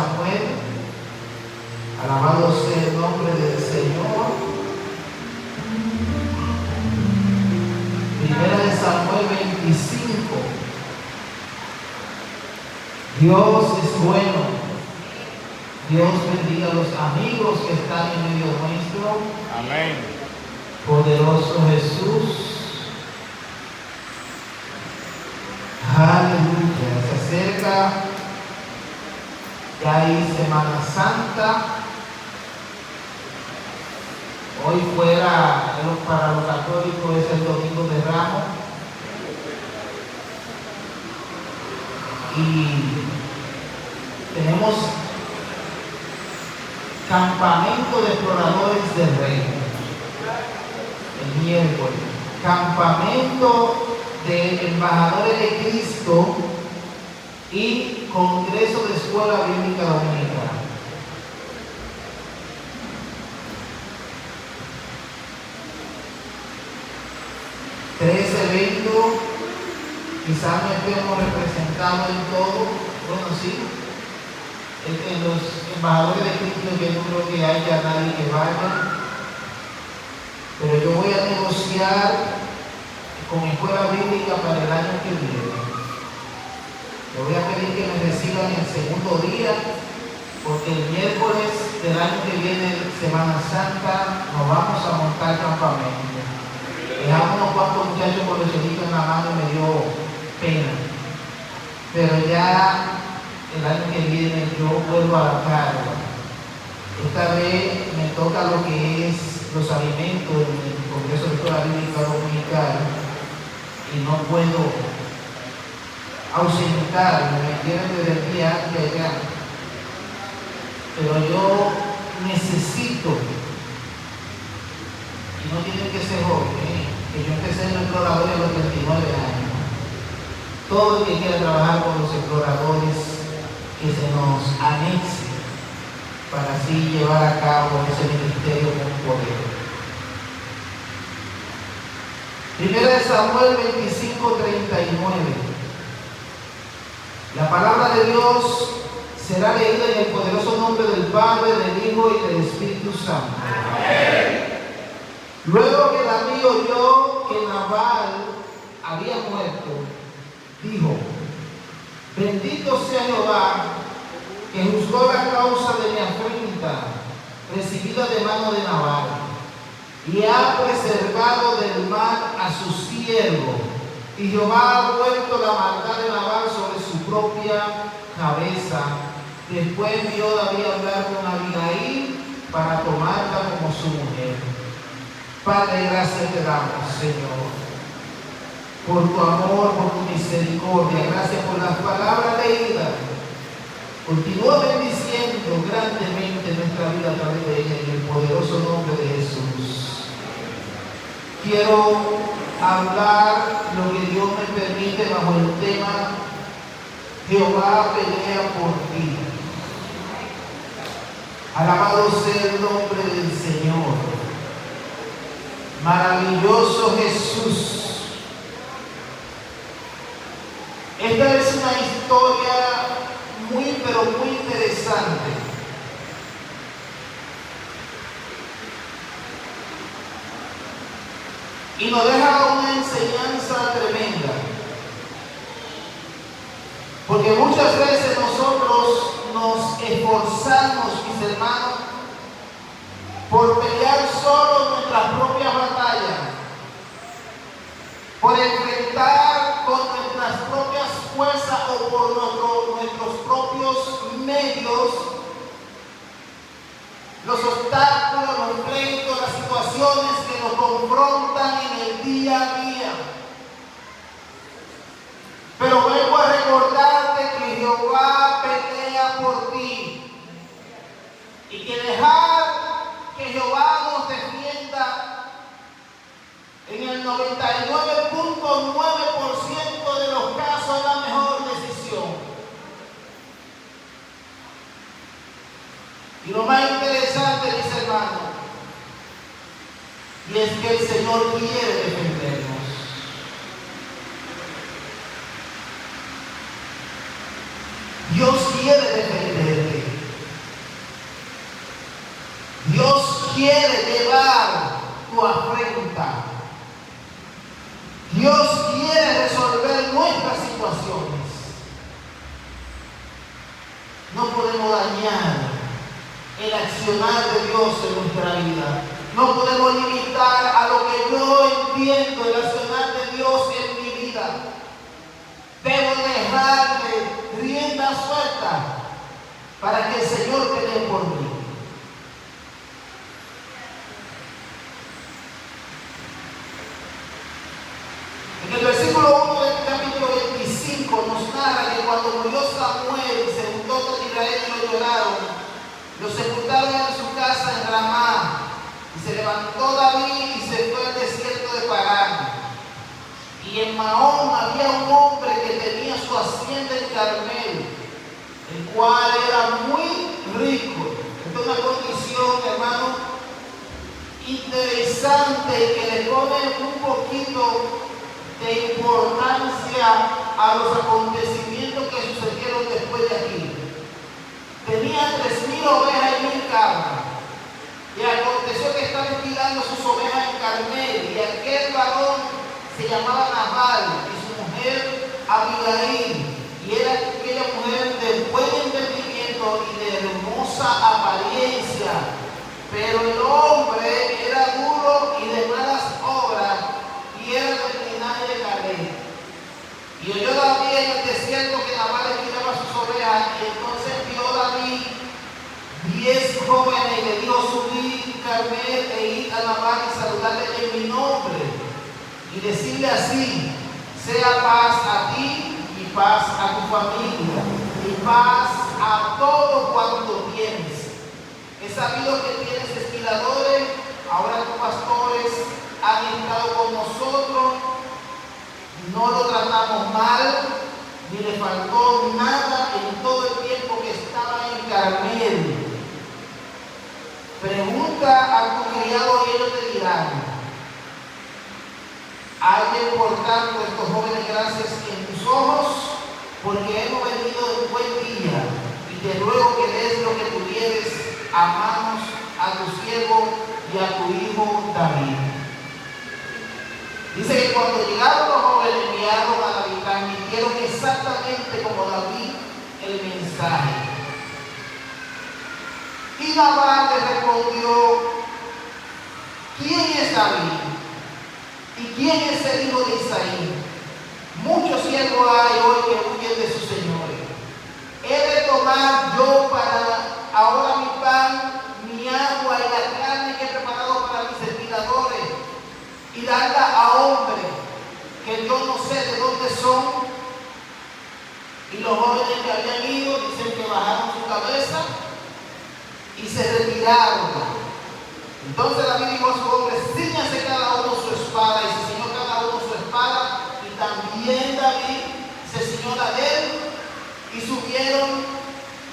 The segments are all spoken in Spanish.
Samuel. Alabado sea el nombre del Señor. Primera de Samuel 25. Dios es bueno. Dios bendiga a los amigos que están en medio nuestro. Amén. Poderoso Jesús. Aleluya. Se acerca ya ahí Semana Santa. Hoy fuera para los católicos es el Domingo de Ramos. Y tenemos campamento de exploradores del reino el miércoles, campamento de embajadores de Cristo y congreso de escuela bíblica dominicana. Tres eventos, quizás no estemos representados en todo, bueno sí, en los embajadores de Cristo que no creo que haya nadie que vaya, pero yo voy a negociar con escuela bíblica para el año que viene. Le voy a pedir que me reciban el segundo día, porque el miércoles del año que viene, Semana Santa, nos vamos a montar campamento. Dejamos unos cuantos muchachos con los chelitos en la mano y me dio pena. Pero ya el año que viene yo vuelvo a la carga. Esta vez me toca lo que es los alimentos en el Congreso de Escuela Bíblica Dominicana y no puedo ausentarme, me quieren desde el día antes allá. Pero yo necesito, y no tiene que ser joven, que yo empecé en los exploradores a los 39 años. Todo el que quiera trabajar con los exploradores, que se nos anexe para así llevar a cabo ese ministerio con poder. Primera de Samuel 25:39. La palabra de Dios será leída en el poderoso nombre del Padre, del Hijo y del Espíritu Santo. Amén. Luego que David oyó que Nabal había muerto, dijo: bendito sea Jehová, que juzgó la causa de mi afrenta recibida de mano de Nabal, y ha preservado del mal a su siervo, y Jehová ha vuelto la maldad de Nabal sobre su propia cabeza. Después envió David a hablar con Abigail para tomarla como su mujer. Padre, gracias te damos, Señor, por tu amor, por tu misericordia. Gracias por las palabras leídas. Continúa bendiciendo grandemente nuestra vida a través de ella, en el poderoso nombre de Jesús. Quiero hablar lo que Dios me permite bajo el tema Jehová pelea por ti. Alabado sea el nombre del Señor. Maravilloso Jesús. Esta es una historia muy pero muy interesante. Y nos deja una enseñanza tremenda. Porque muchas veces nosotros nos esforzamos, mis hermanos, por pelear solo nuestras propias batallas, por enfrentar con nuestras propias fuerzas o por nuestros propios medios los obstáculos, los pleitos, las situaciones que nos confrontan en el día a día. Pero vuelvo a recordarte que Jehová pelea por ti y que dejar que Jehová nos defienda en el 99.9% de los casos es la mejor decisión. Y lo más interesante, mis hermanos, y es que el Señor quiere defendernos. Dios quiere defenderte. quiere llevar tu afrenta. Dios quiere resolver nuestras situaciones. No podemos dañar el accionar de Dios en nuestra vida. No podemos limitar a lo que yo entiendo el accionar de Dios en mi vida. Debo dejarle rienda suelta para que el Señor pelee por mí. En el versículo 1 del capítulo 25 nos narra que cuando murió Samuel y se juntó con Israel y lo lloraron, lo sepultaron en su casa en Ramá. Y se levantó David y se fue al desierto de Parán. Y en Mahón había un hombre que tenía su hacienda en Carmel, el cual era muy rico. Esta es una condición, hermano, interesante que le pone un poquito de importancia a los acontecimientos que sucedieron después de aquí. Tenía 3,000 ovejas y 1,000 cabras. Y aconteció que estaba estirando sus ovejas en Carmel, y aquel varón se llamaba Nabal, y su mujer Abigail, y era aquella mujer de buen entendimiento y de hermosa apariencia, pero el hombre era duro y de malas obras, y era del linaje de Caleb. Y oyó David en el desierto que Nabal estiraba sus ovejas, y entonces vio David 10 jóvenes y le dijo: subid Carmel e id a Nabal y saludarle en mi nombre, y decirle así: sea paz a ti y paz a tu familia y paz a todo cuanto tienes. He sabido que tienes esquiladores, ahora tus pastores han estado con nosotros, no lo tratamos mal, ni le faltó nada en todo el tiempo que estaba en Carmel. Pregunta a tu criado y ellos te dirán: ¿hay por tanto estos jóvenes gracias en tus ojos? Porque hemos venido en buen día, y te ruego que des lo que tuvieres a manos a tu siervo y a tu hijo David. Dice que cuando llegaron los jóvenes, enviaron a David, transmitieron exactamente como David el mensaje. Y Nabal le respondió: ¿quién es David? ¿Y quién es el hijo de Isaí? Muchos siervos hay hoy que huyen de sus señores. ¿He de tomar yo para ahora mi pan, mi agua y la carne que he preparado para mis esquiladores, y darla a hombres que yo no sé de dónde son? Y los jóvenes que habían ido dicen que bajaron su cabeza y se retiraron. Entonces David dijo a su hombre: cíñase cada uno su espada, y se ciñó cada uno su espada, y también David se ciñó la de él, y subieron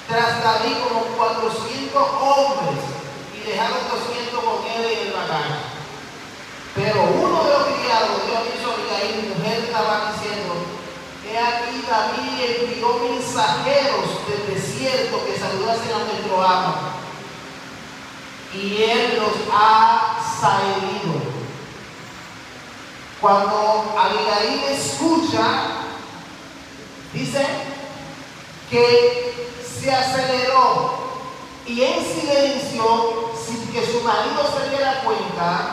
tras David como 400 hombres, y dejaron 200 con él en el bagaje. Pero uno de los criados dio aviso a Abigail, mujer de Nabal, diciendo: he aquí David envió mensajeros del desierto que saludasen a nuestro amo, y él los ha saherido. Cuando Abigail escucha, dice que se aceleró y en silencio, sin que su marido se diera cuenta,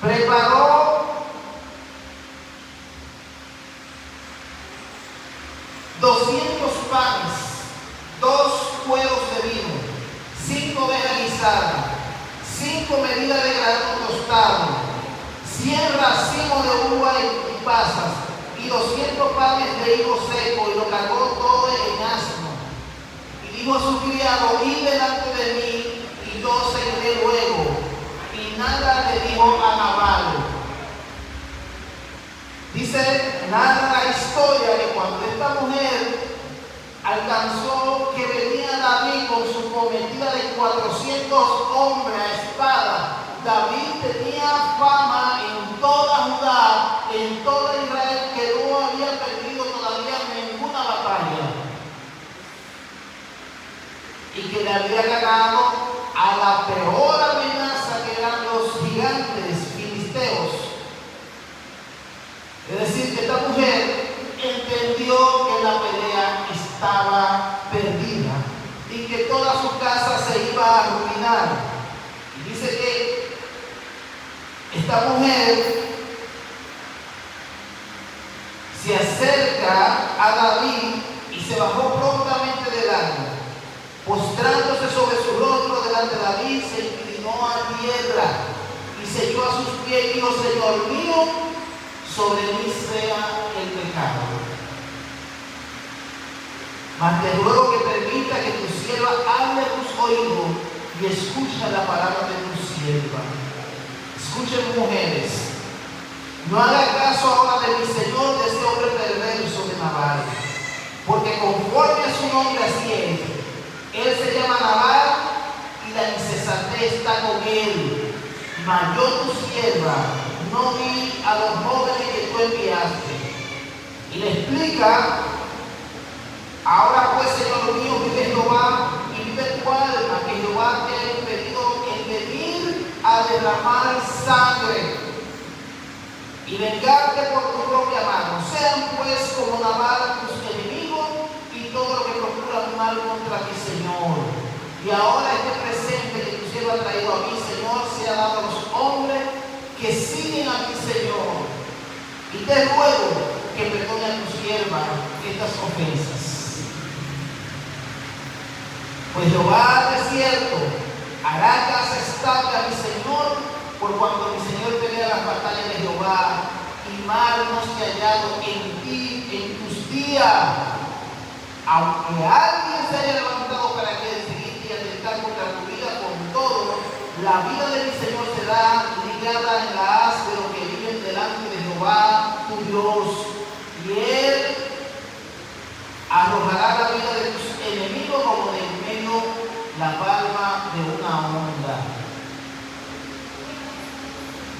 preparó 200 panes, 2 cueros de vino, 5 ovejas guisadas, 5 medidas de grano tostado, 100 racimos de uva y pasas, y 200 panes de higo seco, y lo cargó todo en asno. Y dijo a su criado: id delante de mí, y yo seguiré luego. Y nada le dijo a Nabal. Dice, narra la historia que cuando esta mujer alcanzó que venía David con su cometida de 400 hombres a espada, David tenía fama en toda Judá, en toda Israel, que no había perdido todavía ninguna batalla, y que le había ganado a la peor amenaza que eran los gigantes filisteos. Es decir, que esta mujer entendió que la pelea estaba perdida y que toda su casa se iba a arruinar. Y dice que esta mujer se acerca a David y se bajó prontamente del árbol. Postrándose sobre su rostro delante de David, se inclinó a tierra y se echó a sus pies y dijo: Señor mío, sobre mí sea el pecado. Mas te ruego que permita que tu sierva hable a tus oídos y escucha la palabra de tu sierva. Escuchen, mujeres, no haga caso ahora de mi señor, de este hombre perverso de Nabal, porque conforme a su nombre así es. Él se llama Nabal y la insensatez está con él. Mas yo, tu sierva, no vi a los jóvenes que tú enviaste. Y le explica: ahora pues, Señor mío, vive Jehová y vive tu alma, que Jehová te ha impedido el venir a derramar sangre y vengarte por tu propia mano. Sean pues como Nabal tus enemigos y todo lo que procura mal contra mi Señor. Y ahora este presente que tu siervo ha traído a mí, Señor, sea dado a los hombres que siguen a mi Señor. Y te ruego que perdone a tu sierva estas ofensas. Pues Jehová de cierto hará casa estable a mi Señor, por cuanto mi Señor pelea las batallas de Jehová, y mal no se ha hallado en ti en tus días. Aunque alguien se haya levantado para que seguirte y atentar contra tu vida, con todo, la vida de mi Señor será ligada en la haz de los que viven delante de Jehová tu Dios, y Él arrojará la vida de tus enemigos como de en medio la palma de una onda.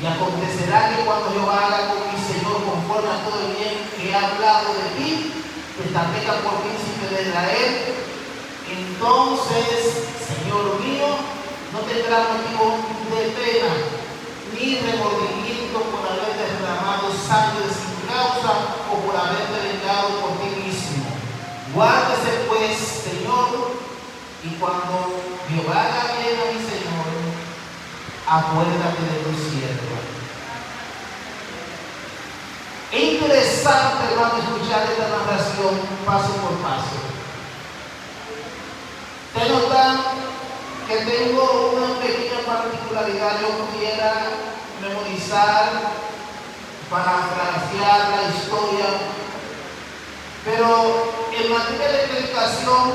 Y acontecerá que cuando Jehová haga con mi Señor conforme a todo el bien que ha hablado de ti, te establezca por príncipe de Israel, entonces, Señor mío, no tendrá motivo de pena ni remordimiento por haber derramado sangre sin causa o por haberte vengado por ti mismo. Guárdese pues, Señor, y cuando Jehová haga bien a mi Señor, acuérdate de tu sierva. Es interesante, hermano, escuchar esta narración paso por paso. Te notan que tengo una pequeña particularidad. Yo pudiera memorizar, parafrasear la historia, pero en materia de predicación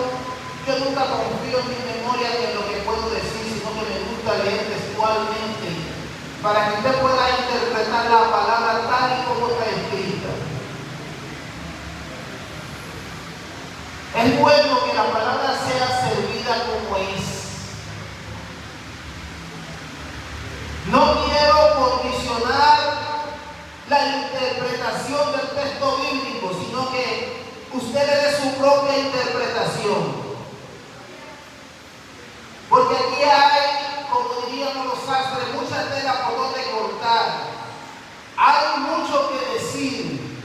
yo nunca confío en mi memoria en lo que puedo decir, sino que me gusta leer textualmente para que usted pueda interpretar la palabra tal y como está escrita. Es bueno que la palabra sea servida como es. No quiero condicionar la interpretación del texto bíblico, sino que usted le dé su propia interpretación. Porque aquí hay, como diríamos los sastres, mucha tela por donde cortar. Hay mucho que decir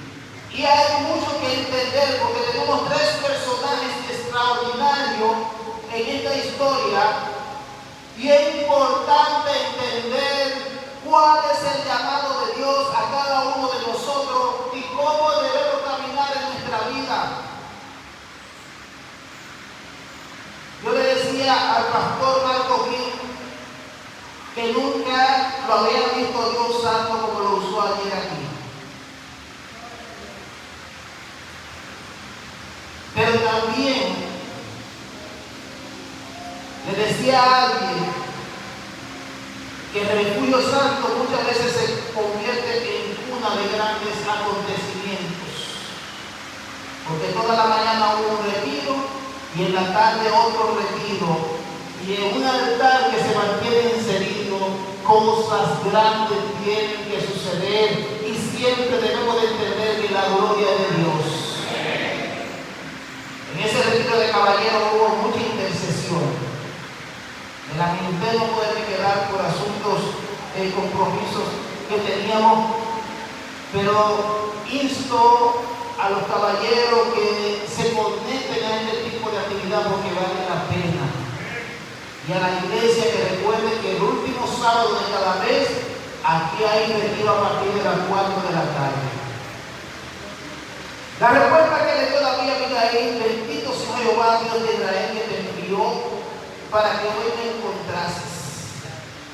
y hay mucho que entender, porque tenemos tres personajes extraordinarios en esta historia y es importante entender cuál es el llamado de Dios a cada uno de nosotros y cómo debemos caminar en nuestra vida. Yo le decía al pastor Marco Gil que nunca lo había visto Dios santo como lo usó ayer aquí. Pero también le decía a alguien que el refugio santo muchas veces se convierte en cuna de grandes acontecimientos. Porque toda la mañana hubo un retiro y en la tarde otro retiro. Y en un altar que se mantiene encendido, cosas grandes tienen que suceder. Y siempre debemos de entender que la gloria es de Dios. En ese retiro de caballeros hubo mucha intercesión. Me lamenté no poderme quedar por asuntos, compromisos que teníamos, pero insto a los caballeros que se conecten a este tipo de actividad porque vale la pena. Y a la iglesia que recuerde que el último sábado de cada mes, aquí hay retiro a partir de las 4 de la tarde. La respuesta que le dio David a Abigail: bendito sea Jehová, Dios de Israel, que te envió para que hoy me encontrases.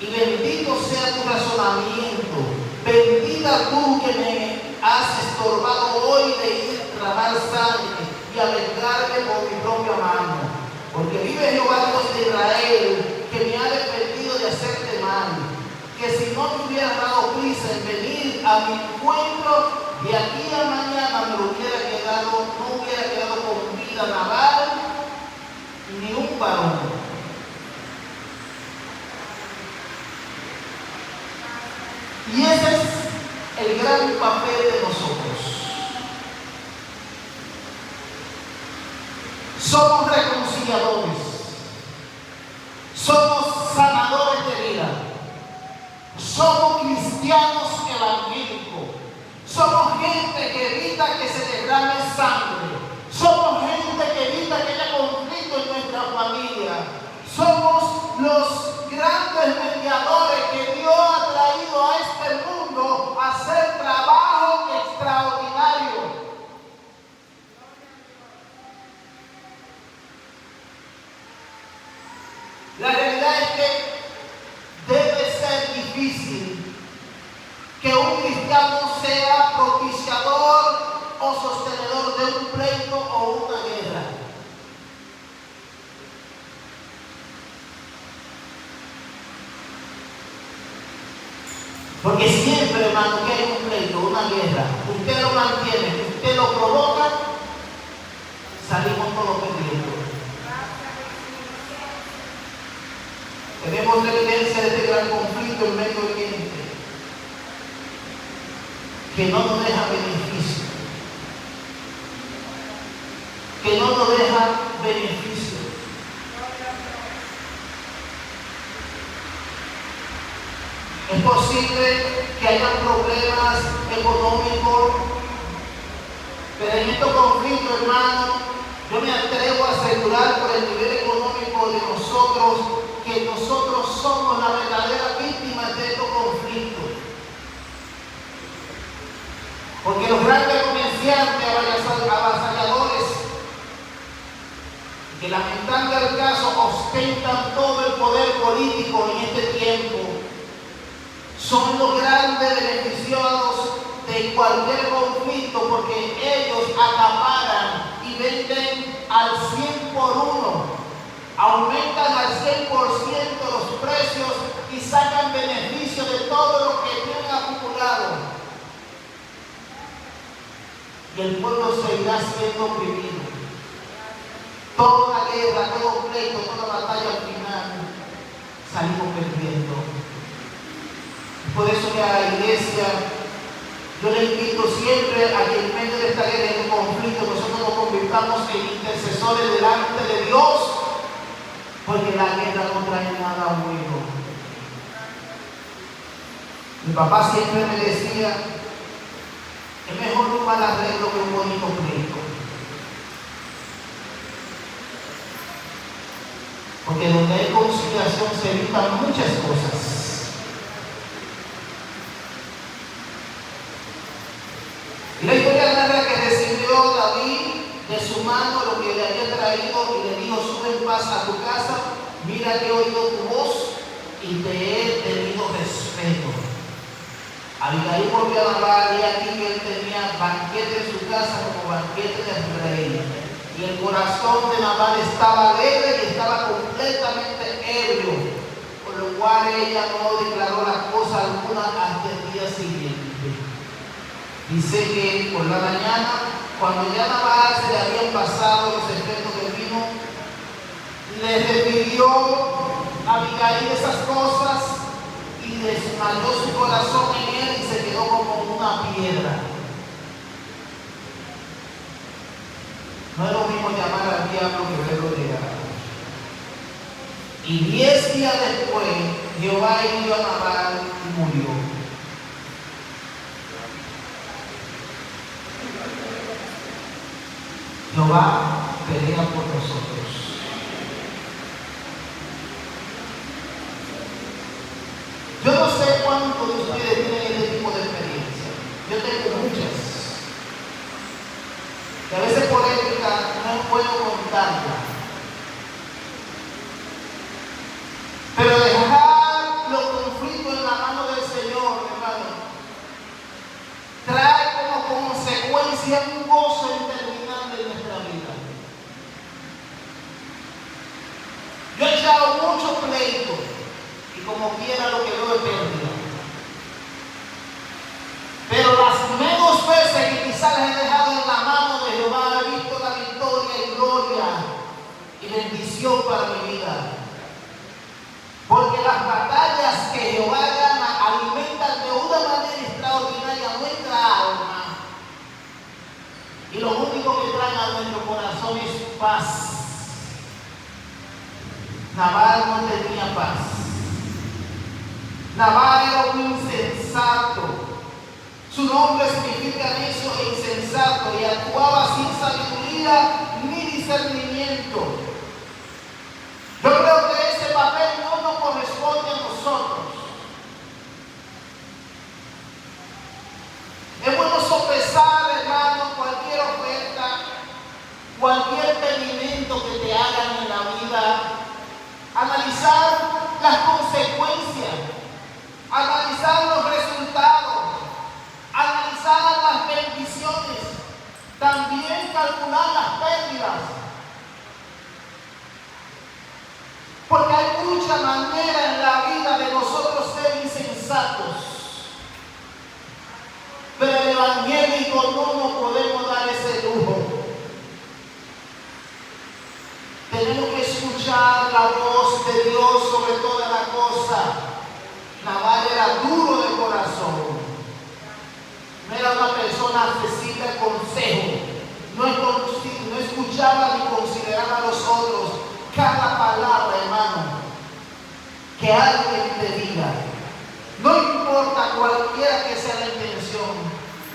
Y bendito sea tu razonamiento. Bendita tú que me has estorbado hoy de ir a derramar sangre y a vengarme por mi propia mano. Porque vive Jehová, Dios de Israel, que me ha defendido de hacerte mal. Que si no te hubiera dado prisa en venir a mi encuentro, de aquí a mañana no hubiera quedado con vida Nabal ni un varón. Y ese es el gran papel de nosotros. Somos reconciliadores, somos sanadores de vida, somos cristianos evangélicos, somos gente que evita que se derrame sangre, somos gente que evita que haya conflicto en nuestra familia, somos los grandes mediadores que Dios ha traído a este mundo a hacer trabajo extraordinario. La realidad es que debe ser difícil que un cristiano sea propiciador o sostenedor de un pleito o una guerra. Porque siempre, hermano, que hay un pleito, una guerra, usted lo mantiene, usted lo provoca, salimos todos perdiendo. Tenemos la evidencia de este gran conflicto en Medio Oriente, que no nos deja beneficio, Es posible que haya problemas económicos, pero en estos conflictos, hermano, yo me atrevo a asegurar por el nivel económico de nosotros que nosotros somos la verdadera víctima de estos conflictos. Porque los grandes comerciantes avasalladores, que lamentando el caso ostentan todo el poder político en este tiempo, son los grandes beneficiados de cualquier conflicto porque ellos acaparan y venden al 100 por 1, aumentan al 100% los precios y sacan beneficio de todo lo que tienen acumulado. Y el pueblo seguirá siendo oprimido. Toda guerra, todo pleito, toda batalla al final salimos perdiendo. Por eso que a la iglesia yo le invito siempre a que en medio de esta guerra y de conflicto nosotros nos convirtamos en intercesores delante de Dios, porque la guerra no trae nada bueno. Mi papá siempre me decía: es mejor un mal arreglo que un bonito pleito. Porque donde hay conciliación se evitan muchas cosas. Y la historia narra que recibió David de su mano lo que le había traído y le dijo: sube en paz a tu casa, mira que he oído tu voz y te he tenido respeto. Abigail volvió a Nabal y aquí que él tenía banquete en su casa como banquete del rey. Y el corazón de Nabal estaba alegre y estaba completamente ebrio, por lo cual ella no declaró la cosa alguna hasta el día siguiente. Dice que por la mañana, cuando ya Nabal se le habían pasado los efectos del vino, le refirió a Abigail esas cosas y desmayó su corazón en él y se quedó como una piedra. No es lo mismo llamar al diablo que verlo llegar. Y 10 días después, Jehová hirió a Nabal y murió. Jehová pelea por nosotros. Yo no sé cuántos de ustedes tienen este tipo de experiencia. Yo tengo muchas. Y a veces por ética no puedo contarla. Pero dejar los conflictos en la mano del Señor, hermano, trae como consecuencia un gozo interminable en nuestra vida. Yo he echado muchos pleitos y como quiera lo que veo es pérdida. Pero las menos veces que quizás las he dejado en la mano de Jehová, he visto la victoria y gloria y bendición para mi vida. Porque las batallas que Jehová gana alimentan de una manera extraordinaria nuestra alma. Y lo único que traen a nuestro corazón es paz. Nabal no tenía paz. Nabal era un insensato. Su nombre significa necio e insensato y actuaba sin sabiduría ni discernimiento. Yo creo que ese papel no nos corresponde a nosotros. Es bueno sopesar, hermano, cualquier oferta, cualquier pedimento que te hagan en la vida, analizar las consecuencias, analizar los resultados, analizar las bendiciones, también calcular las pérdidas. Porque hay mucha manera en la vida de nosotros ser insensatos. Pero el evangélico no nos podemos dar ese lujo. Tenemos que escuchar la voz de Dios sobre toda la cosa. Nabal era duro de corazón. No era una persona accesible al consejo. No escuchaba ni consideraba a los otros. Cada palabra, hermano, que alguien te diga, no importa cualquiera que sea la intención,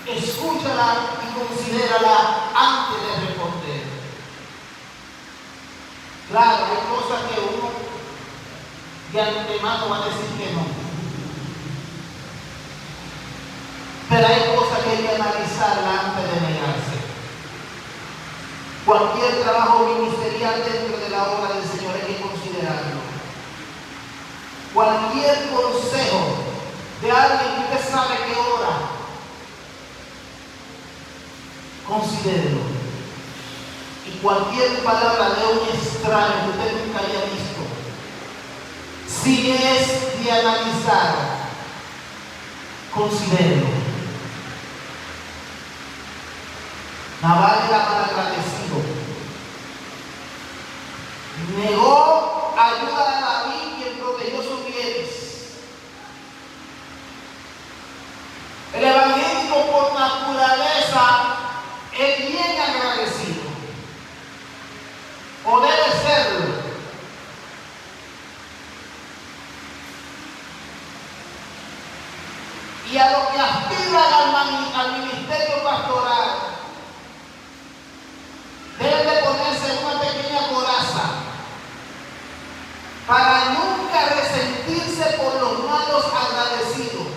escúchala y considérala antes de responder. Claro, hay cosas que uno de antemano va a decir que no. Pero hay cosas que hay que analizarla antes de negarse. Cualquier trabajo ministerial dentro de la obra del Señor hay que considerarlo. Cualquier consejo de alguien que usted sabe que ora, considérelo. Y cualquier palabra de un extraño que usted nunca haya visto, si es de analizar, considérelo. Nabal era malagradecido. Negó ayuda a David, quien protegió sus bienes. El evangélico por naturaleza es bien agradecido. O debe serlo. Y a los que aspiran al ministerio pastoral, deben de ponerse una pequeña coraza para nunca resentirse por los malos agradecidos.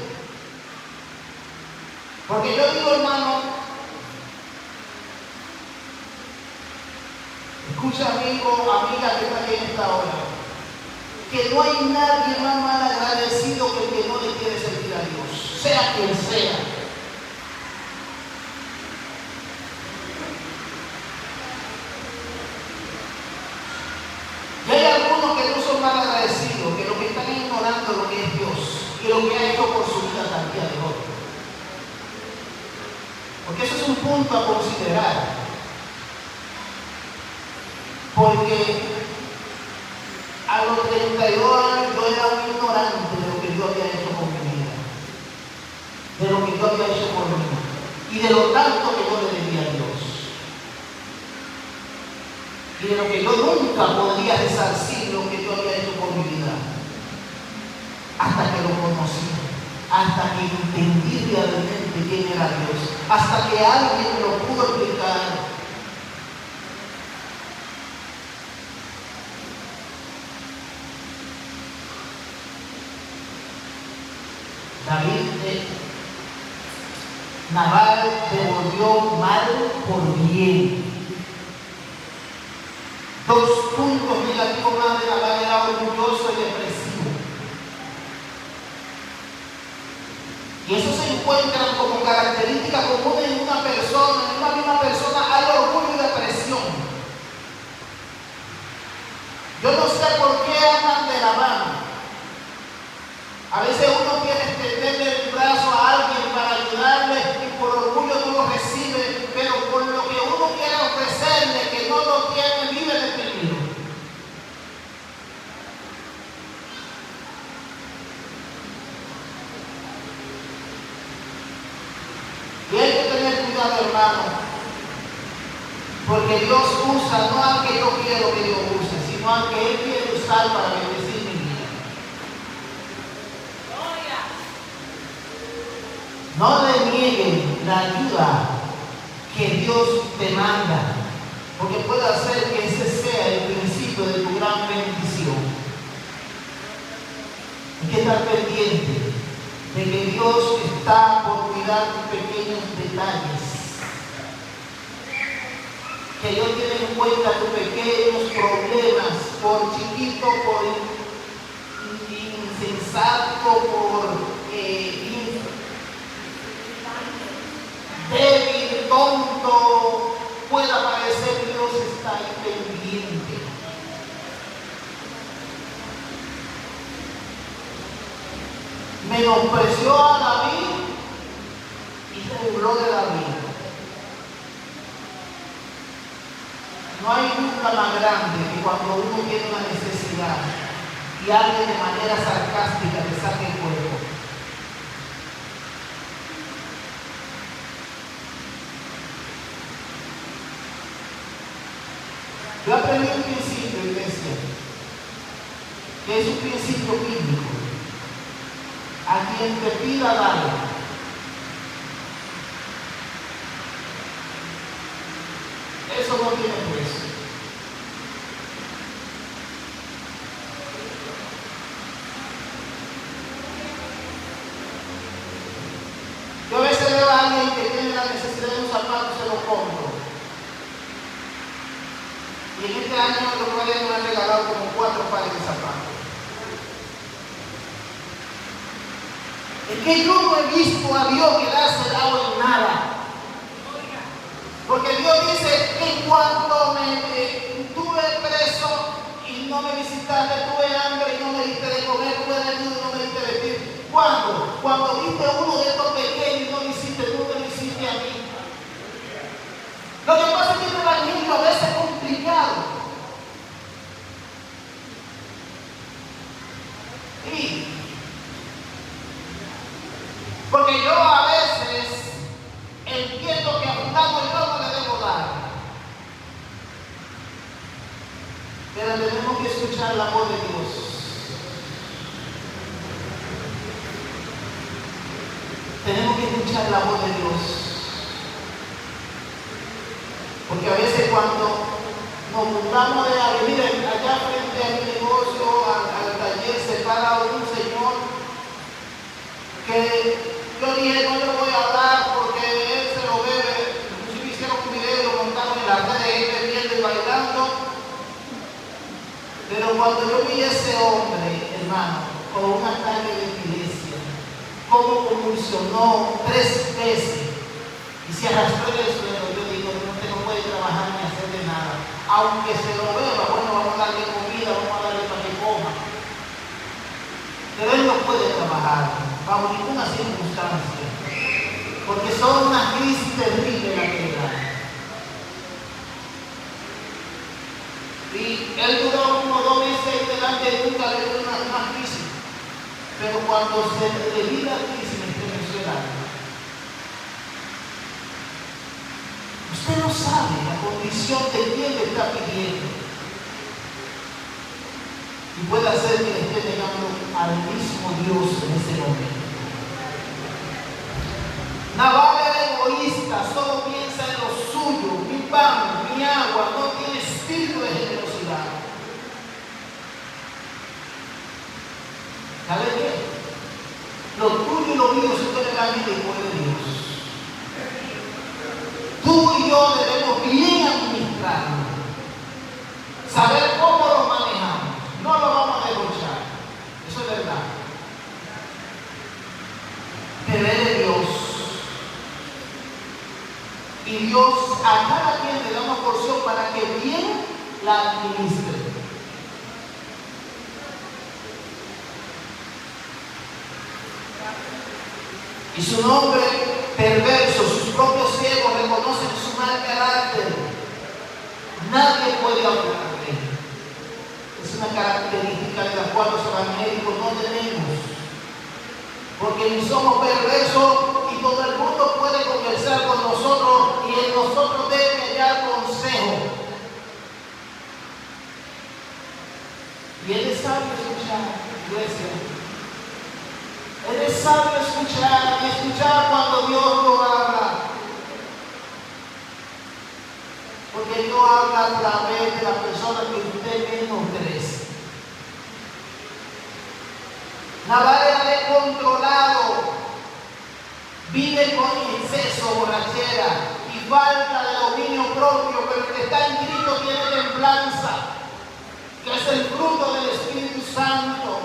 Porque yo digo, hermano, escucha amigo, amiga que está aquí en esta hora, que no hay nadie más mal agradecido que el que no le quiere servir a Dios, sea quien sea. Y hay algunos que no son mal agradecidos, que lo que están ignorando lo que es Dios y lo que ha hecho por su vida cantidad de otros. Porque eso es un punto a considerar. Porque a los 32 años yo era un ignorante de lo que Dios había hecho con mi vida, de lo que Dios había hecho por mí y de lo tanto que yo le debía a Dios. Y de lo que yo nunca podría resarcir lo que Dios había hecho por mí. hasta que entendí realmente quién era Dios, hasta que alguien me lo pudo explicar. David, Nabal devolvió mal por bien. Dos puntos negativos más de Nabal: era orgulloso y depresivo. Y eso se encuentran como característica común en una persona. En una misma persona hay orgullo y depresión. Yo no sé por qué andan de la mano. A veces uno quiere extenderle el brazo a alguien para ayudarle y por orgullo no lo recibe, pero por lo que uno quiere ofrecerle, que no lo tiene, vive deprimido. Y hay que tener cuidado, hermano, porque Dios usa no al que yo quiero que Dios use, sino al que Él quiere usar para bendecir mi vida. No le nieguen la ayuda que Dios te manda, porque puede hacer que ese sea el principio de tu gran bendición. Hay que estar pendiente de que Dios está por cuidar tus pequeños detalles, que Dios tiene en cuenta tus pequeños problemas, por chiquito, por insensato, por débil, tonto pueda parecer, Dios está ahí pendiente. Menospreció a David y se burló de David. No hay nunca más grande que cuando uno tiene una necesidad y alguien de manera sarcástica te saque el cuerpo. Yo aprendí un principio, iglesia, que es un principio bíblico. A quien te pida, dale. Eso no tiene precio. Yo a veces veo a alguien que tiene la necesidad de un zapato, se lo compro. Y en este año los padres me han regalado como 4 pares de zapatos. Es que yo no he visto a Dios quedarse dado en nada. Porque Dios dice que cuando me tuve preso y no me visitaste, tuve hambre y no me diste de comer, tuve desnudo y no me diste de vestir. ¿Cuándo? Cuando viste uno de estos pequeños y no lo hiciste, tú me lo hiciste a mí. Lo que pasa es que el evangelio a veces es complicado. Sí. Porque yo a veces entiendo que a fulano yo no le debo dar. Pero tenemos que escuchar la voz de Dios. Tenemos que escuchar la voz de Dios. Porque a veces cuando nos burlamos de alguien, miren, allá frente a mi negocio, al taller, se para un señor que yo dije, no le voy a hablar porque él se lo bebe. Inclusive hicieron un video y lo montaron en las redes, él bebiendo y bailando. Pero cuando yo vi a ese hombre, hermano, con un ataque de epilepsia, cómo convulsionó 3 veces y se arrastró en el suelo, yo digo, usted no puede trabajar ni hacerle nada. Aunque se lo beba, bueno, vamos a darle comida, vamos a darle para que coma. Pero él no puede trabajar bajo ninguna circunstancia, porque son una crisis terrible la que le da. Y él duró como 2 meses delante de nunca le dio una crisis, pero cuando se le dio la crisis me estremeció el alma. Usted no sabe la condición de quién le está pidiendo. Y puede hacer que le esté negando al mismo Dios en ese momento. solo piensa en lo suyo, mi pan, mi agua, no tiene espíritu de generosidad. ¿Sabe qué? Lo tuyo y lo mío se puede ganar y después de Dios. Tú y yo debemos bien administrarlo, saber cómo lo manejamos, no lo vamos a derrochar. Eso es verdad. Tener de Dios. Y Dios a cada quien le da una porción para que bien la administre. Y su nombre perverso, sus propios ciegos reconocen su mal carácter. Nadie puede hablarle. Es una característica de la cual los evangélicos no tenemos. Porque ni somos perversos y todo el mundo puede conversar con nosotros y en nosotros debe hallar consejo. Y Él es sabio escuchar, iglesia. Él es sabio escuchar cuando Dios lo habla. Porque Dios habla a través de la persona que usted menos cree. Nabal era descontrolado, vive con exceso, borrachera y falta de dominio propio, pero el que está en Cristo tiene templanza, que es el fruto del Espíritu Santo.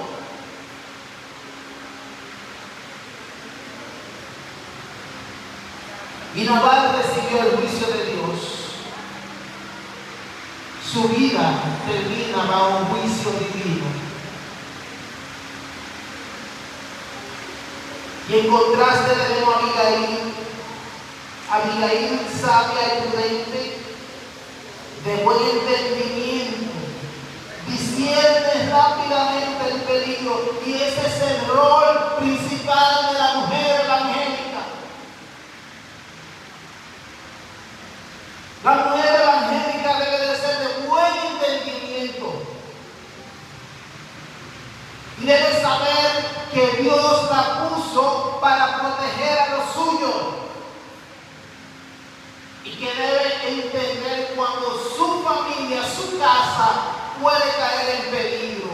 Y Nabal recibió el juicio de Dios. Su vida termina bajo un juicio divino. Y en contraste tenemos a Abigail. Abigail sabia y prudente, de buen entendimiento, discierne rápidamente el peligro. Y ese es el rol principal de la mujer evangélica. La mujer evangélica debe de ser de buen entendimiento. Y debe saber que Dios la puso para proteger a los suyos. Y que debe entender cuando su familia, su casa puede caer en peligro.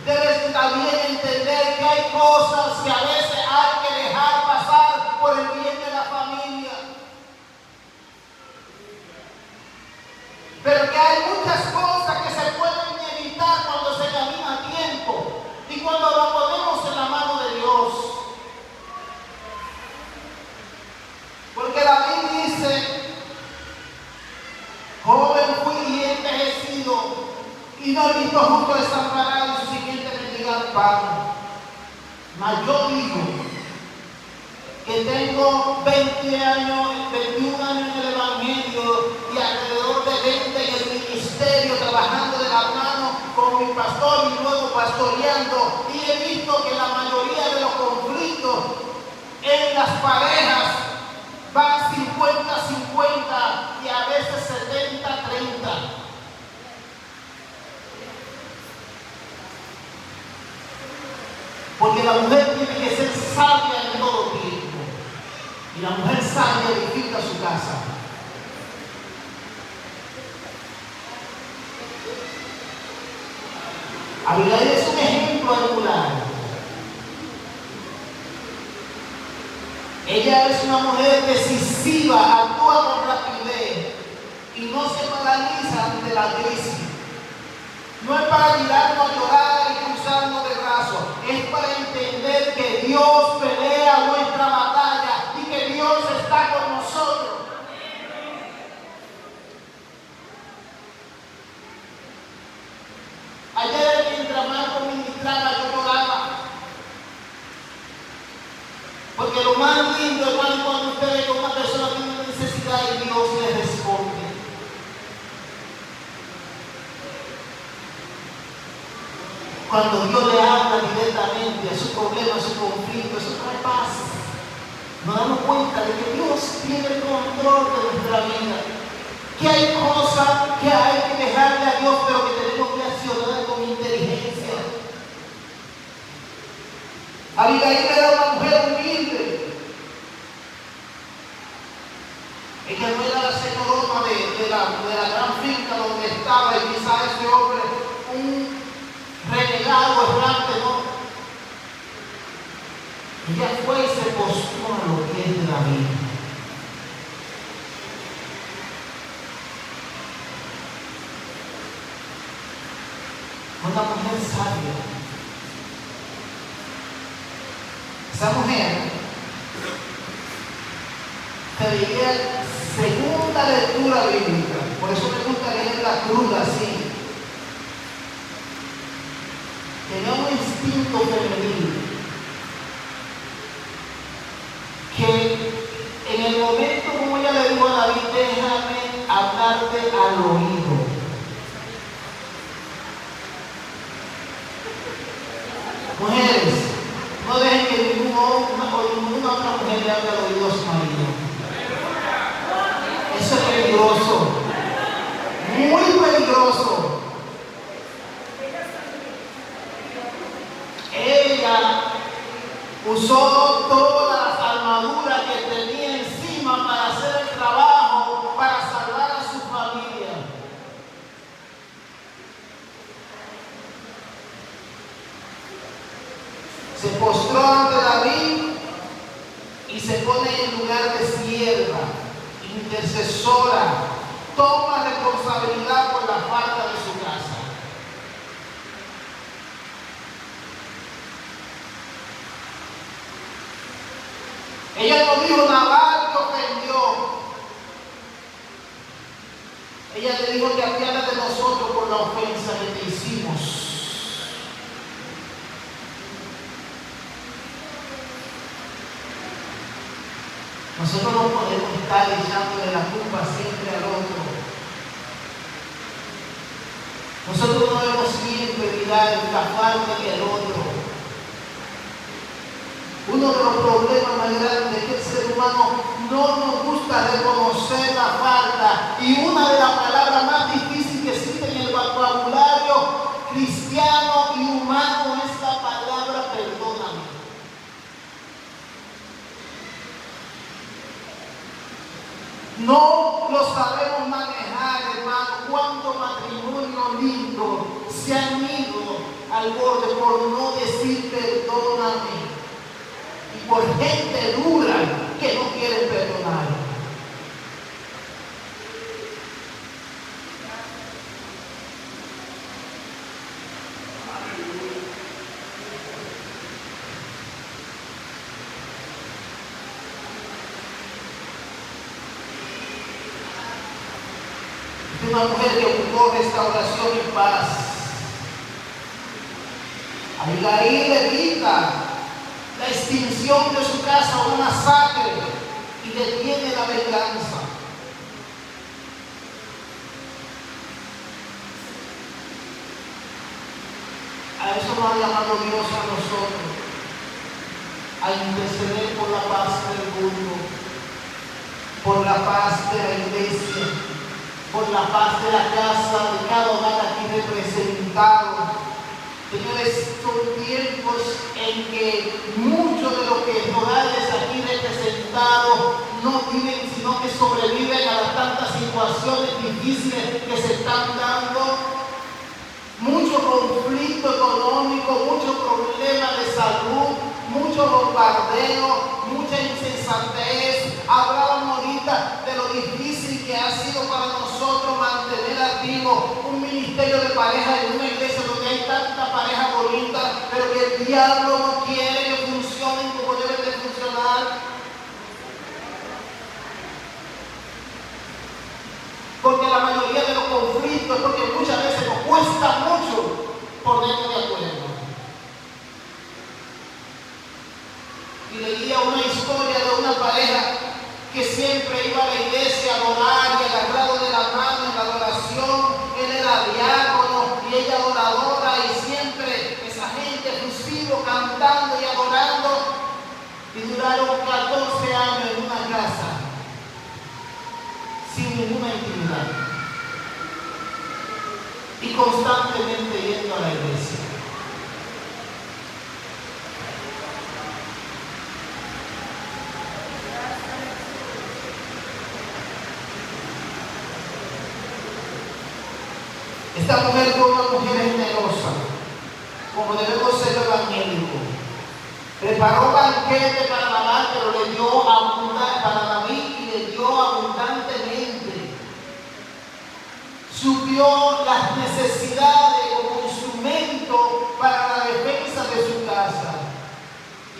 Debe también entender que hay cosas que a veces hay que dejar pasar por el bien de la familia. Pero que hay muchas cosas que se pueden evitar cuando se camina a tiempo y cuando lo ponemos en la mano de Dios. Porque la Biblia dice: joven fui y he envejecido, y no he visto justo desamparado y su siguiente mendigar pan. Mas yo digo que tengo 21 años en el Evangelio y alrededor de 20 en el ministerio, trabajando de la mano con mi pastor y luego pastoreando, y he visto que la mayoría de los conflictos en las parejas van 50-50 y a veces 70-30. Porque la mujer tiene que ser sabia en todo tiempo. Y la mujer sabia edifica su casa. Abigail es un ejemplo a emular. Ella es una mujer decisiva, actúa con rapidez y no se paraliza ante la crisis. No es para tirarnos a llorar y cruzarnos de brazos, es para entender que Dios pelea nuestra batalla y que Dios está con nosotros. Ayer mientras Marco ministraba yo lloraba. Porque lo más lindo, hermano, es cuando usted ve que una persona tiene una necesidad y Dios le responde. Cuando Dios le habla directamente a su problema, a su conflicto, eso trae paz. Nos damos cuenta de que Dios tiene el control de nuestra vida. Que hay cosas que hay que dejarle a Dios, pero que tenemos que accionar con inteligencia. Abigail era una mujer humilde. pecado errante, no. Ella fue y se postró a los pies de David. Una mujer sabia. Esa mujer creía segunda lectura bíblica. Por eso me gusta leer la cruda así. Tenía un instinto femenino que en el momento como ella le dijo a David, déjame hablarte al oído. Mujeres, no dejen que ninguna otra mujer le hable al oído a su marido. Eso es peligroso, muy peligroso. Ella usó todas las armaduras que tenía encima para hacer el trabajo, para salvar a su familia. Se postró ante David y se pone en lugar de sierva, intercesora, toma responsabilidad por la falta de su casa. Ella no dijo Nabal te ofendió. Ella le dijo que apiádate de nosotros por la ofensa que te hicimos. Nosotros no podemos estar echándole la culpa siempre al otro. Nosotros no debemos siempre mirar la falta del otro. Uno de los problemas más grandes es que el ser humano no nos gusta reconocer la falta. Y una de las palabras más difíciles que existe en el vocabulario cristiano y humano es la palabra perdóname. No lo sabemos manejar, hermano. ¿Cuántos matrimonios lindos se han ido al borde por no decir perdóname? Y por gente dura que no quiere perdonar. Es una mujer que buscó restauración y paz. Abigail evita la extinción de su casa, una masacre, y detiene la venganza. A eso nos ha llamado Dios a nosotros, a interceder por la paz del mundo, por la paz de la iglesia, por la paz de la casa, de cada hogar aquí representado. Señores, son tiempos en que muchos de los que hogares aquí representados no viven, sino que sobreviven a las tantas situaciones difíciles que se están dando. Mucho conflicto económico, mucho problema de salud, mucho bombardeo, mucha insensatez. Hablábamos ahorita de lo difícil que ha sido para nosotros mantener activo un ministerio de pareja en una iglesia donde hay tanta pareja bonita, pero que el diablo no quiere que funcionen como deben de funcionar. Porque la mayoría de los conflictos es porque muchas veces nos cuesta mucho ponernos de acuerdo. Y leía una historia de una pareja que siempre iba a la iglesia a adorar y agarrado de la mano en la adoración. Él era diácono y ella adoradora, y siempre esa gente efusivo cantando y adorando. Y duraron 14 años en una casa sin ninguna intimidad y constantemente yendo a la iglesia. Esta mujer fue una mujer generosa, con como debemos ser evangélicos. Preparó banquete para Nabal, pero le dio para David y le dio abundantemente. Suplió las necesidades como instrumento para la defensa de su casa.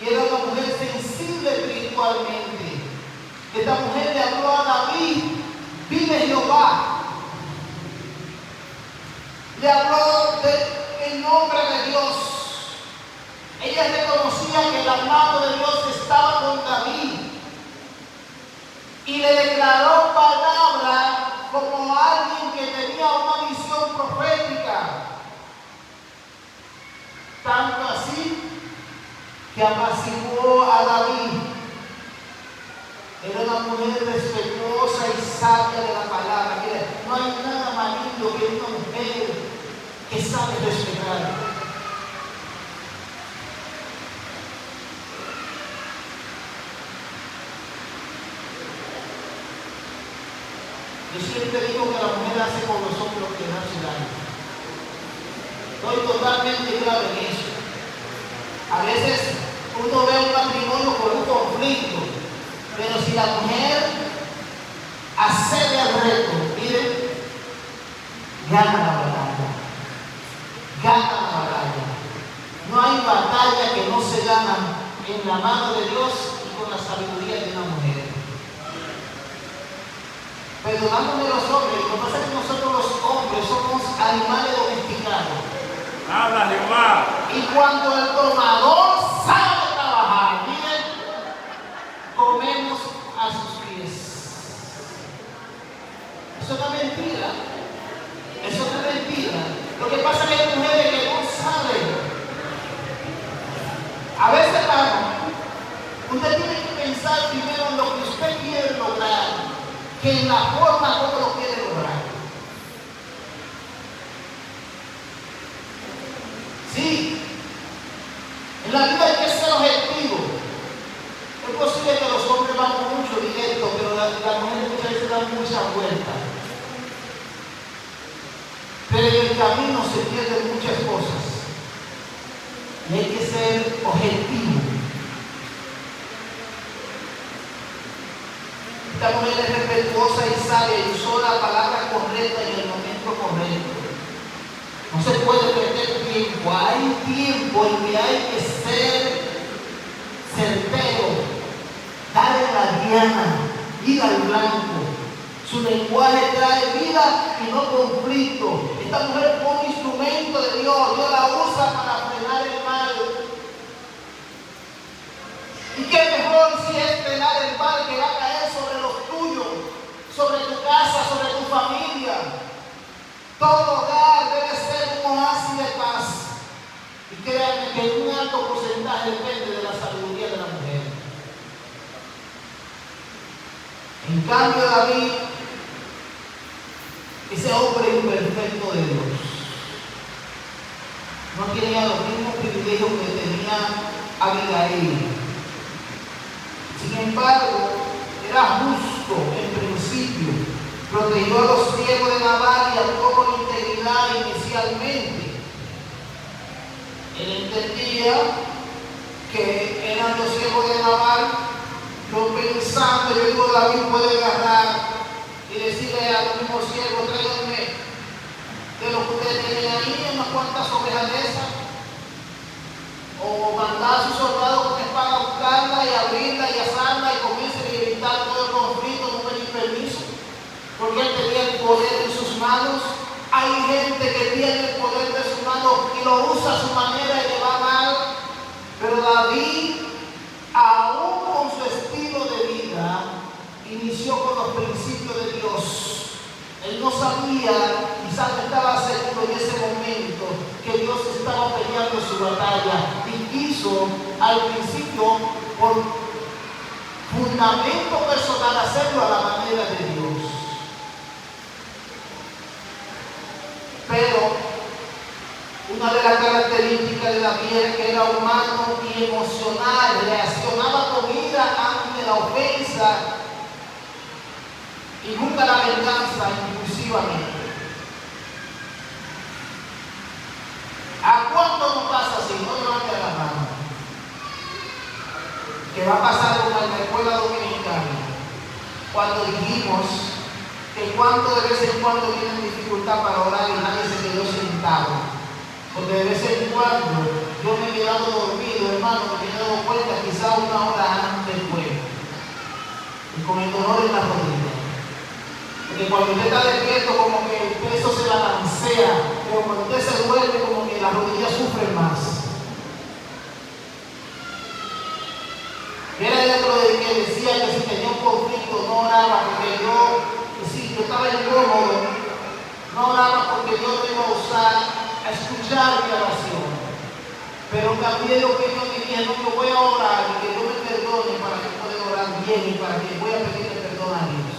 Y era una mujer sensible espiritualmente. Esta mujer le habló a David: vive Jehová. Le habló en nombre de Dios. Ella reconocía que la mano de Dios estaba con David y le declaró palabra como alguien que tenía una visión profética. Tanto así que apaciguó a David. Era una mujer respetuosa y sabia de la palabra. Mira, no hay nada más lindo que una mujer que sabe respetar. Yo siempre digo que la mujer hace con los hombres lo que no hace daño. Estoy totalmente claro en eso. A veces uno ve un matrimonio con un conflicto, pero si la mujer accede al reto, mire, gana la batalla. Gana la batalla. No hay batalla que no se gana en la mano de Dios y con la sabiduría de una mujer. Perdonándome los hombres, lo que pasa es que nosotros los hombres somos animales domesticados. Habla Jehová. Y cuando el domador sabe trabajar, miren, comemos a sus pies. Eso no es mentira. Eso no es mentira. Lo que pasa es que hay mujeres que no saben. A veces, hermano, usted tiene que pensar primero en lo que usted quiere lograr, que en la forma como lo quiere lograr. Sí, en la vida hay que ser objetivo. Es posible que los hombres van mucho directo, pero las mujeres muchas veces dan muchas vueltas. Pero en el camino se pierden muchas cosas. Y hay que ser objetivo. Esta mujer es respetuosa y sabia y usó la palabra correcta en el momento correcto. No se puede perder tiempo. Hay tiempo en que hay que ser certero, dar en la diana, ir al blanco. Su lenguaje trae vida y no conflicto. Esta mujer fue un instrumento de Dios. Dios la usa para frenar el mal. ¿Y qué mejor si es frenar el mal que va a caer sobre los tuyos, sobre tu casa, sobre tu familia? Todo hogar debe ser un oasis de paz. Y créanme que un alto porcentaje depende de la sabiduría de la mujer. En cambio, David, ese hombre imperfecto de Dios, no tenía los mismos privilegios que tenía Abigail. Sin embargo, era justo en principio, protegió a los siervos de Nabal y actuó con integridad inicialmente. Él entendía que eran los siervos de Nabal. Yo pensando, yo digo, David puede agarrar y decirle a los mismos siervos: tráiganme de lo que ustedes tienen ahí, unas cuantas ovejas de esas, o mandar a sus soldados con espada a buscarla y abrirla y asarla y comience a evitar todo el conflicto, no pedir permiso, porque él tenía el poder en sus manos. Hay gente que tiene el poder de sus manos y lo usa a su manera y le va mal, pero David, aún con su estilo de vida, inició con los principios de Dios. Él no sabía, quizás no estaba seguro en ese momento que Dios estaba peleando su batalla y quiso al principio, por fundamento personal, hacerlo a la manera de Dios. Pero una de las características de David era que era humano y emocional, reaccionaba con ira ante la ofensa y nunca la venganza impulsivamente. ¿A cuánto no pasa así? No levante la mano. ¿Qué va a pasar con la escuela dominicana? Cuando dijimos que cuando de vez en cuando tienen dificultad para orar y nadie se quedó sentado. Porque de vez en cuando yo me he quedado dormido, hermano, me he dado cuenta quizá una hora antes fue. Y con el dolor en la rodilla. Porque cuando usted está despierto, como que el peso se balancea, pero cuando usted se duerme, como que las rodillas sufren más. Era dentro de que decía que si tenía un conflicto no oraba, porque yo estaba incómodo, no oraba porque yo no iba a usar, a escuchar mi oración. Pero cambié de opinión y dije, no, yo voy a orar y que Dios me perdone para que pueda orar bien y para que voy a pedirle perdón a Dios.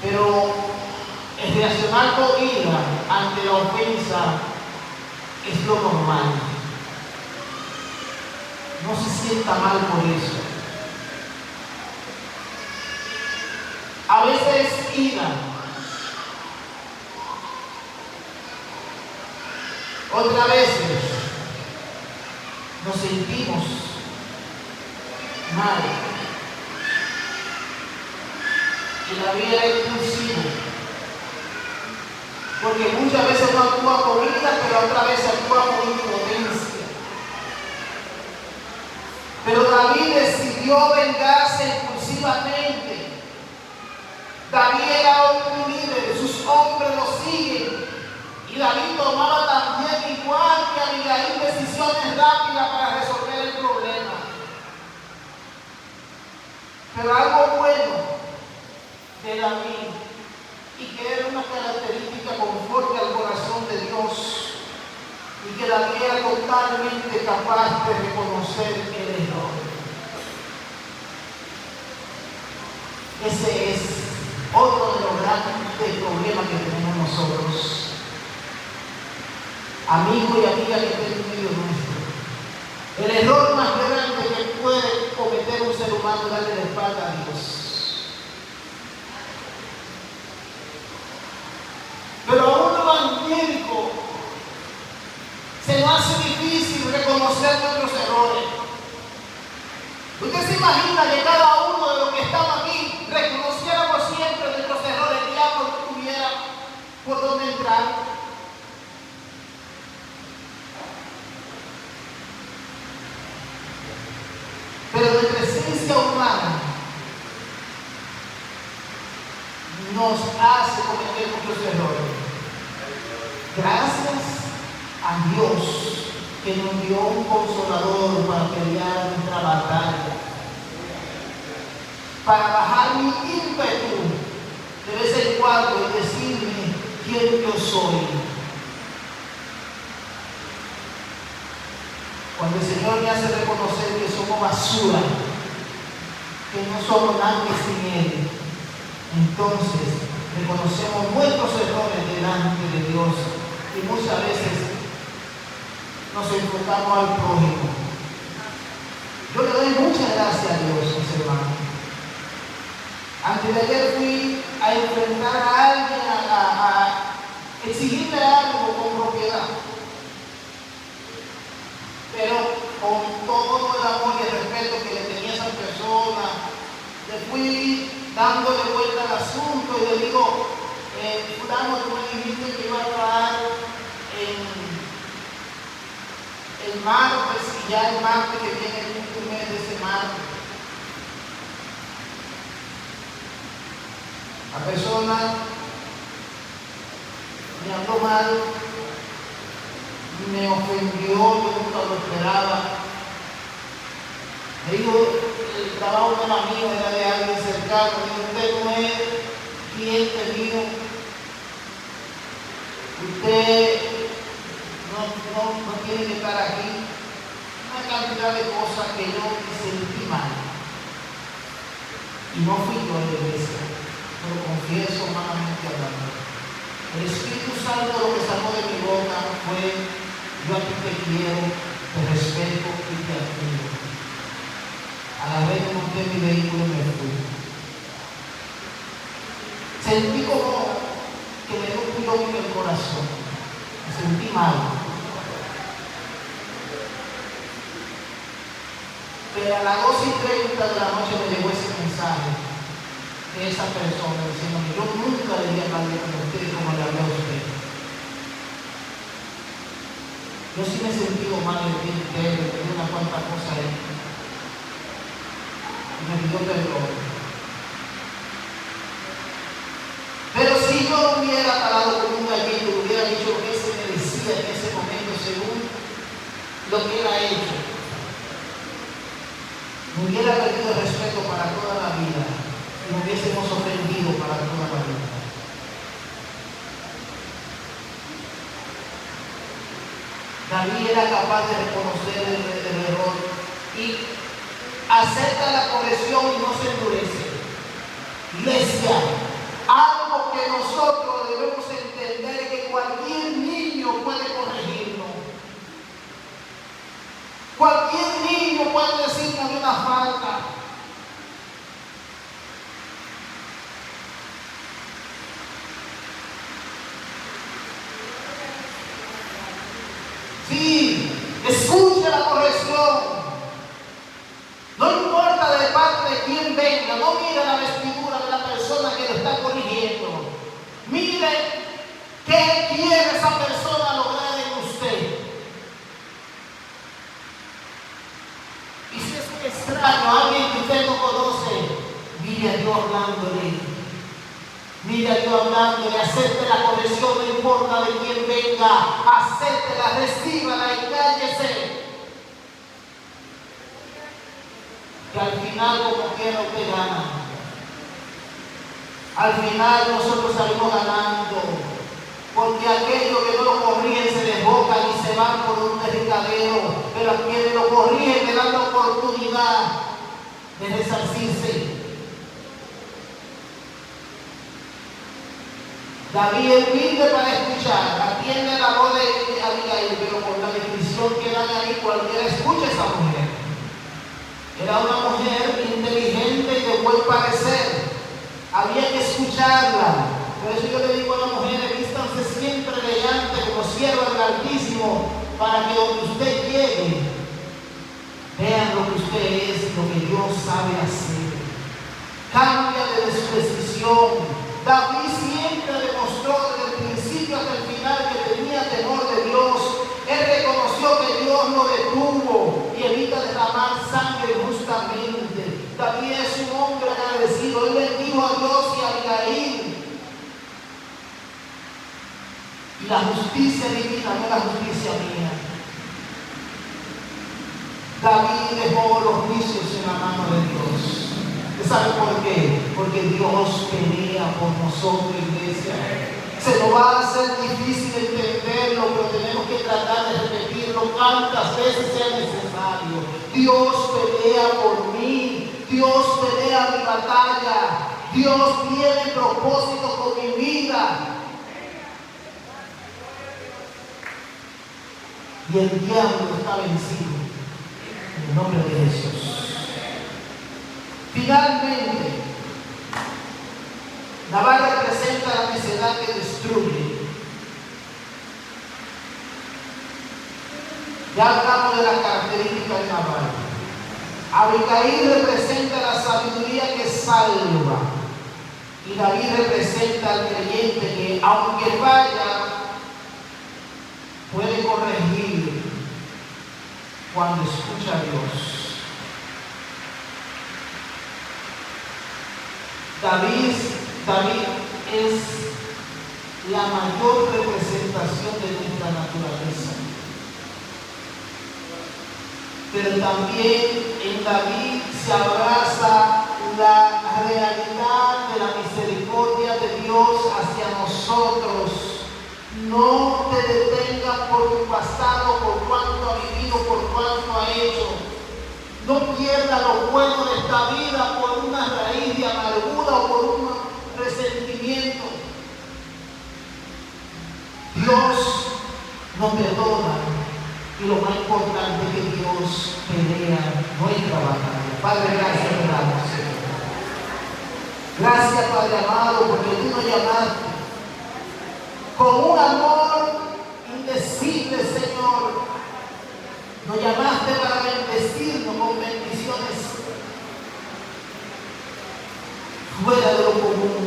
Pero el reaccionar con ira ante la ofensa es lo normal. No se sienta mal por eso. A veces ira. Otras veces nos sentimos mal. Y la vida es impulsiva. Porque muchas veces no actúa con ira, pero otras veces actúa con impotencia. Pero David decidió vengarse impulsivamente. David era un líder, sus hombres lo siguen. Y David tomaba también, igual que Abigail, decisiones rápidas para resolver el problema. Pero algo bueno de David, y que era una característica conforme al corazón de Dios, y que David era totalmente capaz de reconocer el error. Ese es otro de los grandes problemas que tenemos nosotros, amigos y amigas que estén en medio nuestro. El error más grande que puede cometer un ser humano es darle la espalda a Dios. Pero a un evangélico se nos hace difícil reconocer nuestros errores. Usted se imagina que cada uno de los que estamos aquí reconociéramos siempre nuestros errores, el diablo no tuviera por dónde entrar. Pero nuestra esencia humana nos hace cometer muchos errores. Gracias a Dios que nos dio un consolador para pelear nuestra batalla, para bajar mi ímpetu de vez en cuando y decirme quién yo soy. Cuando el Señor me hace reconocer que somos basura, que no somos nadie sin Él, entonces reconocemos nuestros errores delante de Dios y muchas veces nos enfocamos al prójimo. Yo le doy muchas gracias a Dios, mis hermanos. Antes de ayer fui a enfrentar a alguien, a exigirle algo con propiedad. Pero con todo el amor y el respeto que le tenía a esa persona, le fui dándole vuelta al asunto y le digo, fulano, tú me dijiste que iba a trabajar el martes, y ya el martes que viene el último mes de ese martes. La persona me habló mal, me ofendió, yo nunca lo esperaba. Me dijo, el trabajo no era mío, era de alguien cercano. Me dijo, usted no es cliente mío, usted no tiene que estar aquí. Una cantidad de cosas que yo me sentí mal. Y no fui yo a la iglesia, pero confieso humanamente hablando. El Espíritu Santo lo que salió de mi boca fue: yo a ti te quiero, te respeto y te admiro. A la vez que monté mi vehículo y me fui. Sentí como que me dio un corazón. Me sentí mal. Pero a las 2:30 de la noche me llegó ese mensaje de esa persona diciendo que yo nunca le di a hablar con usted como le hablé a usted. Yo sí me he sentido mal el día entero, le di una cuanta cosa ahí. Y me pidió perdón. Pero si yo hubiera parado con un gallito y hubiera dicho que se merecía en ese momento según lo que él ha hecho, me hubiera perdido el respeto para toda la vida y me hubiésemos ofendido para toda la vida. David era capaz de reconocer el error y acepta la corrección y no se endurece. Iglesia, algo que nosotros debemos entender es que cualquier niño puede corregirnos. Cualquier niño puede decirnos de una falta. Sí, escuche la corrección. No importa de parte de quién venga, no mire la vestidura de la persona que lo está corrigiendo. Mire qué quiere esa persona lograr en usted. Y si es un extraño, alguien que usted no conoce, mire a Dios hablándole. Mire a Dios hablándole, acepte la corrección, no importa de quién venga, acéptela, recíbala y cállese. Que al final, como quiera, usted gana. Al final nosotros salimos ganando, porque aquellos que no lo corrigen se desbocan y se van por un derricadero, pero a quienes lo corrigen le dan la oportunidad de resarcirse. David es humilde para escuchar, atiende la voz de Abigail, pero por la descripción que dan ahí, cualquiera escucha a esa mujer. Era una mujer inteligente y de buen parecer. Había que escucharla. Por eso yo le digo a las mujeres, vístanse siempre elegante como sierva del Altísimo, para que donde usted llegue, vean lo que usted es, lo que Dios sabe hacer. Cambia de su decisión. David siempre demostró desde el principio hasta el final que tenía temor de Dios. Él reconoció que Dios lo detuvo y evita derramar sangre injustamente. David es un hombre agradecido. Él bendijo a Dios y a Abigail. Y la justicia divina no es la justicia mía. David dejó los juicios en la mano de Dios. ¿Sabe por qué? Porque Dios pelea por nosotros, iglesia. Se nos va a hacer difícil entenderlo, pero tenemos que tratar de repetirlo cuantas veces sea necesario. Dios pelea por mí. Dios pelea mi batalla. Dios tiene propósito con mi vida. Y el diablo está vencido. En el nombre de Jesús. Finalmente, Nabal representa la necedad que destruye. Ya hablamos de las características de Nabal. Abigail representa la sabiduría que salva. Y David representa al creyente que, aunque falla, puede corregir cuando escucha a Dios. David es la mayor representación de nuestra naturaleza. Pero también en David se abraza la realidad de la misericordia de Dios hacia nosotros. No te detengas por tu pasado, por cuánto ha vivido, por cuánto ha hecho. No pierda lo bueno de esta vida por una raíz de amargura o por un resentimiento. Dios nos perdona y lo más importante es que Dios pelea nuestra batalla. Padre, gracias, hermanos. Gracias, Padre amado, porque tú nos llamaste con un amor indecible, Señor. Nos llamaste para bendecirnos con bendiciones fuera de lo común.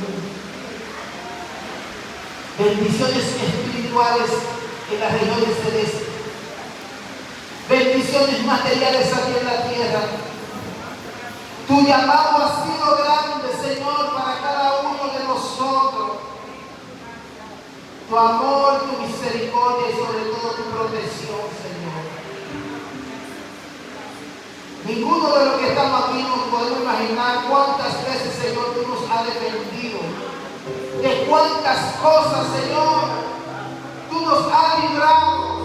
Bendiciones espirituales en las regiones celestes. Bendiciones materiales aquí en la tierra. Tu llamado ha sido grande, Señor, para cada uno de nosotros. Tu amor, tu misericordia y sobre todo tu protección, Señor. Ninguno de los que estamos aquí nos podemos imaginar cuántas veces, Señor, tú nos has defendido. De cuántas cosas, Señor, tú nos has librado.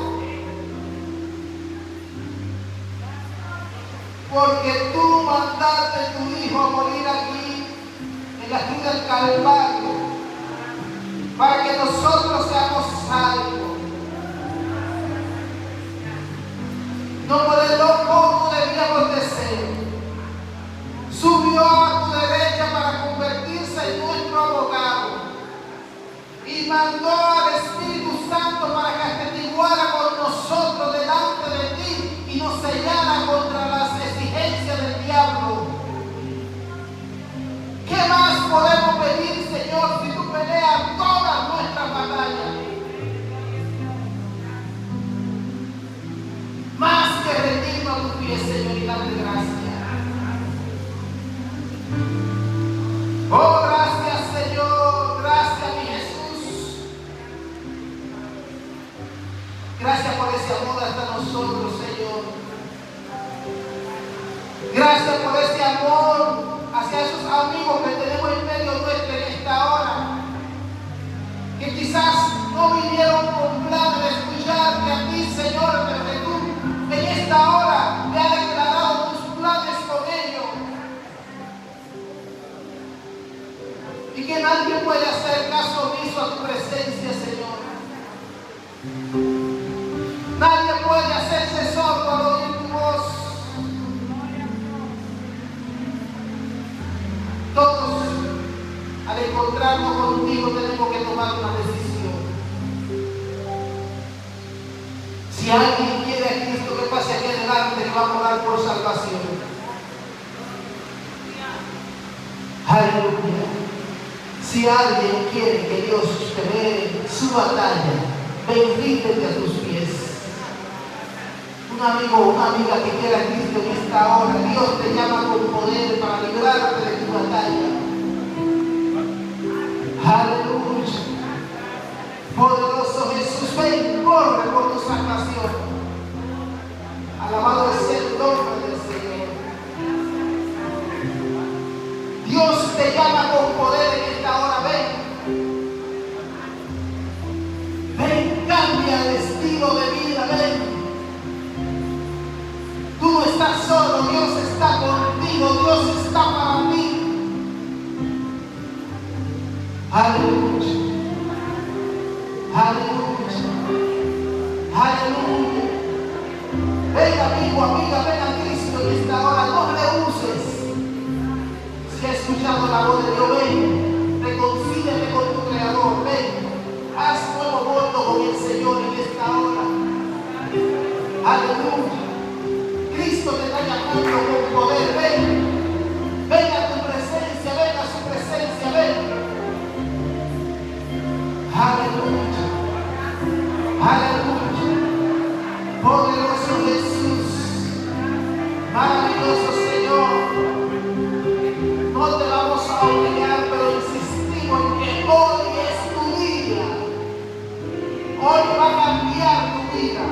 Porque tú mandaste a tu Hijo a morir aquí en la cruz del Calvario para que nosotros seamos salvos. No podemos como debíamos de ser. Subió a tu derecha para convertirse en nuestro abogado y mandó al Espíritu Santo para que atestiguara con nosotros delante de ti y nos sellara contra las exigencias del diablo. ¿Qué más podemos pedir, Señor, si tú peleas todas nuestras batallas? Más que rendirnos a tus pies, Señor, y darte gracias. Oh, gracias, Señor. Gracias, mi Jesús. Gracias por ese amor hasta nosotros, Señor. Gracias por ese amor hacia esos amigos que tenemos en medio nuestro en esta hora, que quizás no vinieron con plan de escucharte a ti, Señor, pero que tú en esta hora te has declarado tus planes con ellos, y que nadie puede hacer caso omiso a tu presencia, Señor. Nadie puede hacerse sordo al oír tu voz. Todos, al encontrarnos contigo, tenemos que tomar una decisión. Si alguien quiere a Cristo, que pase aquí adelante, que vamos a orar por salvación. Aleluya. Si alguien quiere que Dios pelee su batalla, ven, ríndete a tus pies. Un amigo o una amiga que quiera a Cristo en esta hora, Dios te llama con poder para librarte de tu batalla. Aleluya. Poderoso Jesús, ven, corre por tu salvación. Alabado sea el nombre del Señor. Dios te llama con poder en esta hora, ven. Ven, cambia el estilo de vida, ven. Tú no estás solo, Dios está contigo, Dios está para ti. Aleluya. Aleluya. Aleluya. Ven, amigo, amiga, ven a Cristo en esta hora, no rehuses. Si has escuchado la voz de Dios, ven, reconcíliate con tu Creador, ven, haz nuevo voto con el Señor en esta hora. Aleluya. Cristo te está llamando con poder, ven, ven a tu presencia, ven a su presencia, ven. Aleluya, aleluya, poderoso Jesús, maravilloso Señor. No te vamos a obligar, pero insistimos en que hoy es tu día. Hoy va a cambiar tu vida.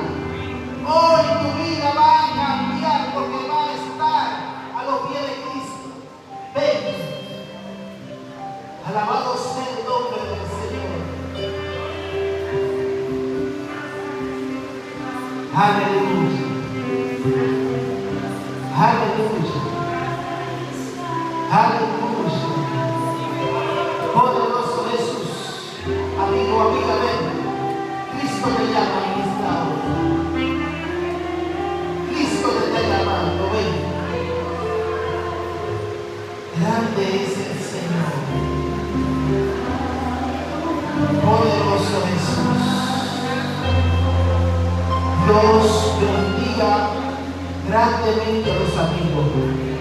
Hoy tu vida va a cambiar porque va a estar a los pies de Cristo. Ven. Alabado sea el nombre del Señor. Aleluya. Aleluya. Aleluya. Poderoso Jesús. Amigo, amiga, ven. Cristo te llama en esta hora. Cristo te está llamando, ven. Grande es el Señor. Poderoso es Jesús. Dios bendiga grandemente a los amigos.